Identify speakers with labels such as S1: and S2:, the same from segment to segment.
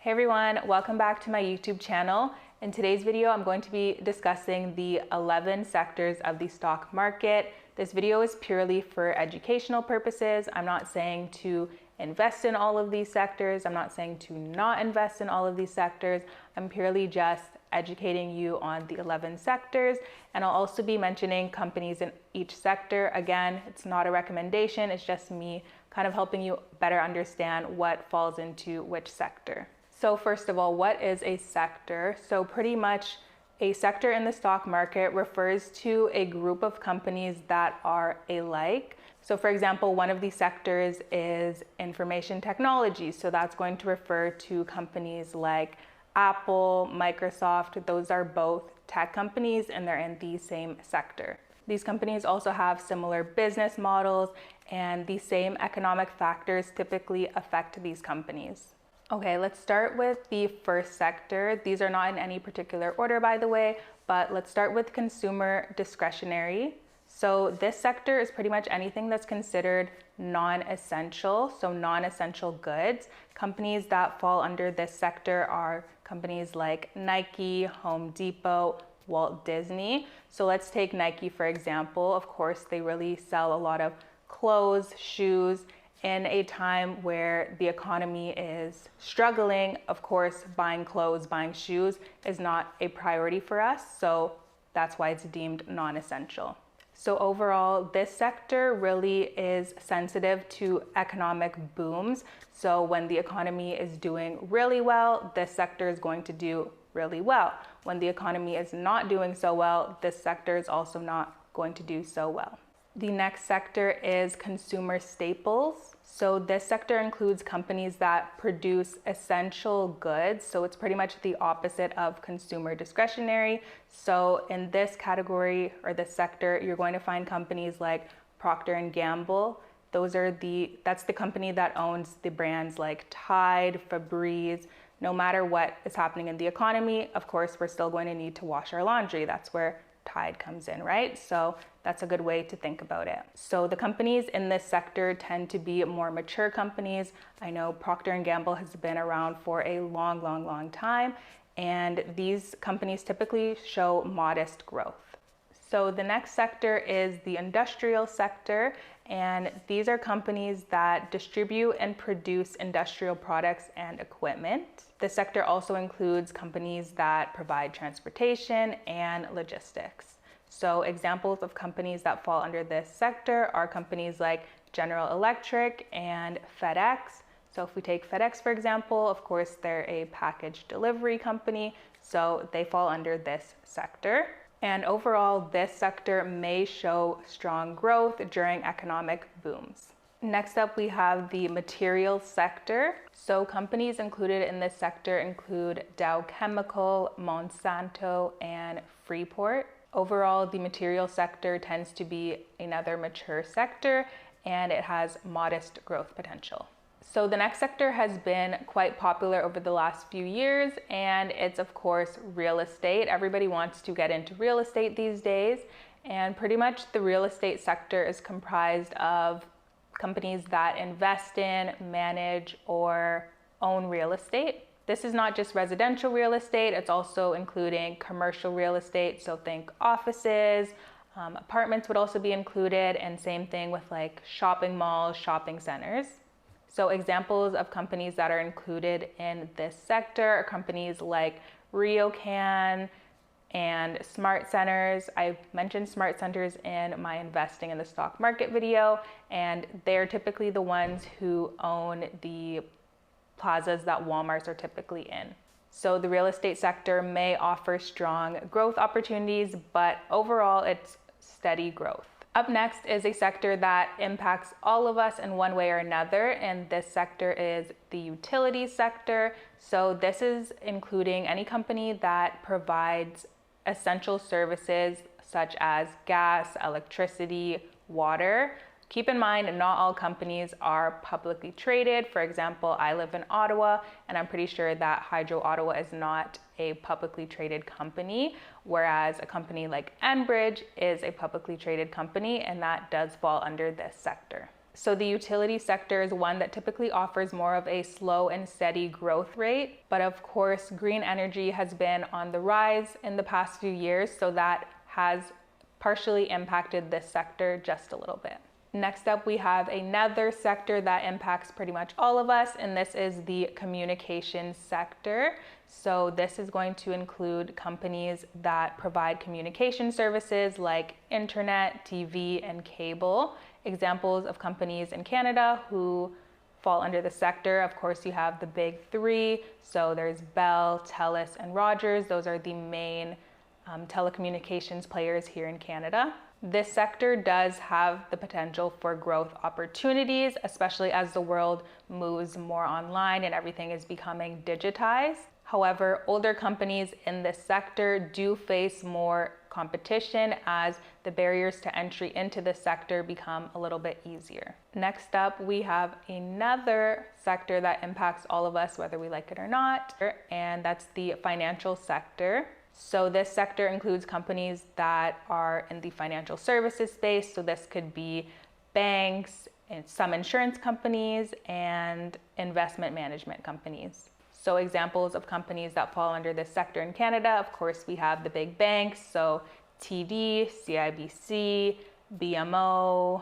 S1: Hey everyone, welcome back to my YouTube channel. In today's video, I'm going to be discussing the 11 sectors of the stock market. This video is purely for educational purposes. I'm not saying to invest in all of these sectors. I'm not saying to not invest in all of these sectors. I'm purely just educating you on the 11 sectors. And I'll also be mentioning companies in each sector. Again, it's not a recommendation. It's just me kind of helping you better understand what falls into which sector. So first of all, what is a sector? So pretty much a sector in the stock market refers to a group of companies that are alike. So for example, one of these sectors is information technology. So that's going to refer to companies like Apple, Microsoft. Those are both tech companies and they're in the same sector. These companies also have similar business models and the same economic factors typically affect these companies. Okay, let's start with the first sector. These are not in any particular order, by the way, but let's start with consumer discretionary. So this sector is pretty much anything that's considered non-essential, so non-essential goods. Companies that fall under this sector are companies like Nike, Home Depot, Walt Disney. So let's take Nike for example. Of course, they really sell a lot of clothes, shoes. In a time where the economy is struggling, of course, buying clothes, buying shoes is not a priority for us. So that's why it's deemed non-essential. So overall, this sector really is sensitive to economic booms. So when the economy is doing really well, this sector is going to do really well. When the economy is not doing so well, this sector is also not going to do so well. The next sector is consumer staples. So this sector includes companies that produce essential goods. So it's pretty much the opposite of consumer discretionary. So in this category or this sector, you're going to find companies like Procter & Gamble. That's the company that owns the brands like Tide, Febreze. No matter what is happening in the economy, of course, we're still going to need to wash our laundry. That's where Tide comes in, right? So that's a good way to think about it. So the companies in this sector tend to be more mature companies. I know Procter & Gamble has been around for a long time, and these companies typically show modest growth. So the next sector is the industrial sector, and these are companies that distribute and produce industrial products and equipment. This sector also includes companies that provide transportation and logistics. So examples of companies that fall under this sector are companies like General Electric and FedEx. So if we take FedEx, for example, of course, they're a package delivery company, so they fall under this sector. And overall, this sector may show strong growth during economic booms. Next up, we have the materials sector. So companies included in this sector include Dow Chemical, Monsanto, and Freeport. Overall, the materials sector tends to be another mature sector, and it has modest growth potential. So the next sector has been quite popular over the last few years, and it's of course real estate. Everybody wants to get into real estate these days, and pretty much the real estate sector is comprised of companies that invest in, manage, or own real estate. This is not just residential real estate, it's also including commercial real estate, so think offices, apartments would also be included, and same thing with like shopping malls, shopping centers. So examples of companies that are included in this sector are companies like RioCan and Smart Centers. I mentioned Smart Centers in my investing in the stock market video, and they're typically the ones who own the plazas that Walmarts are typically in. So the real estate sector may offer strong growth opportunities, but overall it's steady growth. Up next is a sector that impacts all of us in one way or another, and this sector is the utilities sector. So this is including any company that provides essential services such as gas, electricity, water. Keep in mind, not all companies are publicly traded. For example, I live in Ottawa, and I'm pretty sure that Hydro Ottawa is not a publicly traded company, whereas a company like Enbridge is a publicly traded company, and that does fall under this sector. So the utility sector is one that typically offers more of a slow and steady growth rate. But of course, green energy has been on the rise in the past few years, so that has partially impacted this sector just a little bit. Next up, we have another sector that impacts pretty much all of us, and this is the communications sector. So this is going to include companies that provide communication services like internet, TV, and cable. Examples of companies in Canada who fall under the sector, of course, you have the big three. So there's Bell, TELUS, and Rogers. Those are the main telecommunications players here in Canada. This sector does have the potential for growth opportunities, especially as the world moves more online and everything is becoming digitized. However, older companies in this sector do face more competition as the barriers to entry into this sector become a little bit easier. Next up, we have another sector that impacts all of us, whether we like it or not, and that's the financial sector. So this sector includes companies that are in the financial services space. So this could be banks and some insurance companies and investment management companies. So examples of companies that fall under this sector in Canada, of course, we have the big banks. So TD, CIBC, BMO,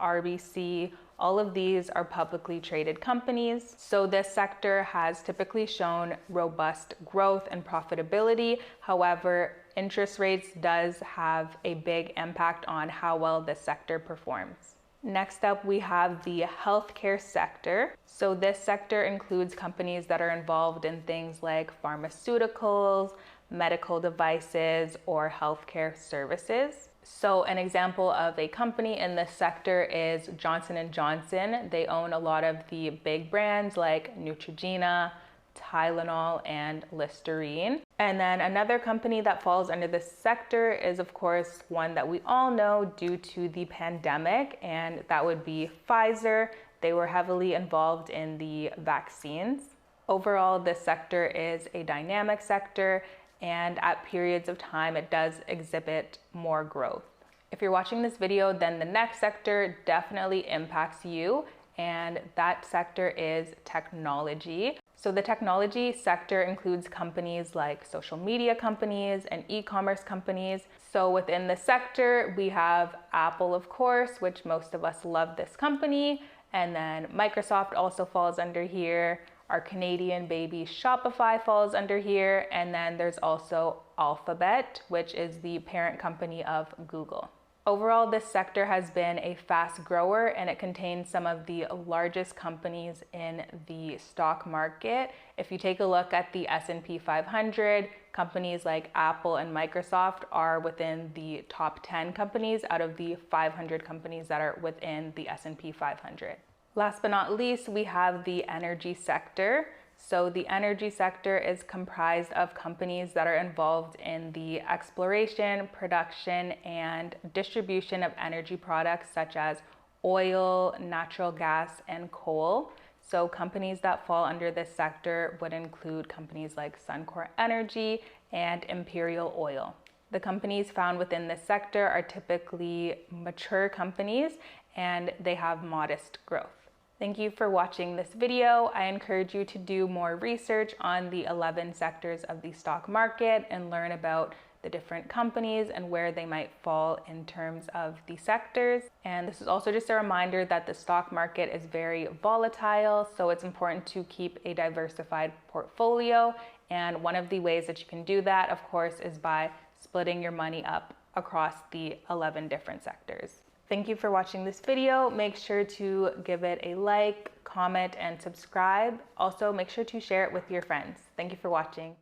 S1: RBC, all of these are publicly traded companies. So this sector has typically shown robust growth and profitability. However, interest rates does have a big impact on how well this sector performs. Next up, we have the healthcare sector. So this sector includes companies that are involved in things like pharmaceuticals, medical devices, or healthcare services. So an example of a company in this sector is Johnson & Johnson. They own a lot of the big brands like Neutrogena, Tylenol, and Listerine. And then another company that falls under this sector is, of course, one that we all know due to the pandemic, and that would be Pfizer. They were heavily involved in the vaccines. Overall, this sector is a dynamic sector, and at periods of time, it does exhibit more growth. If you're watching this video, then the next sector definitely impacts you, and that sector is technology. So the technology sector includes companies like social media companies and e-commerce companies. So within the sector, we have Apple, of course, which most of us love this company. And then Microsoft also falls under here. Our Canadian baby Shopify falls under here. And then there's also Alphabet, which is the parent company of Google. Overall, this sector has been a fast grower, and it contains some of the largest companies in the stock market. If you take a look at the S&P 500, companies like Apple and Microsoft are within the top 10 companies out of the 500 companies that are within the S&P 500. Last but not least, we have the energy sector. So the energy sector is comprised of companies that are involved in the exploration, production, and distribution of energy products such as oil, natural gas, and coal. So companies that fall under this sector would include companies like Suncor Energy and Imperial Oil. The companies found within this sector are typically mature companies, and they have modest growth. Thank you for watching this video. I encourage you to do more research on the 11 sectors of the stock market and learn about the different companies and where they might fall in terms of the sectors. And this is also just a reminder that the stock market is very volatile, so it's important to keep a diversified portfolio. And one of the ways that you can do that, of course, is by splitting your money up across the 11 different sectors. Thank you for watching this video. Make sure to give it a like, comment, and subscribe. Also, make sure to share it with your friends. Thank you for watching.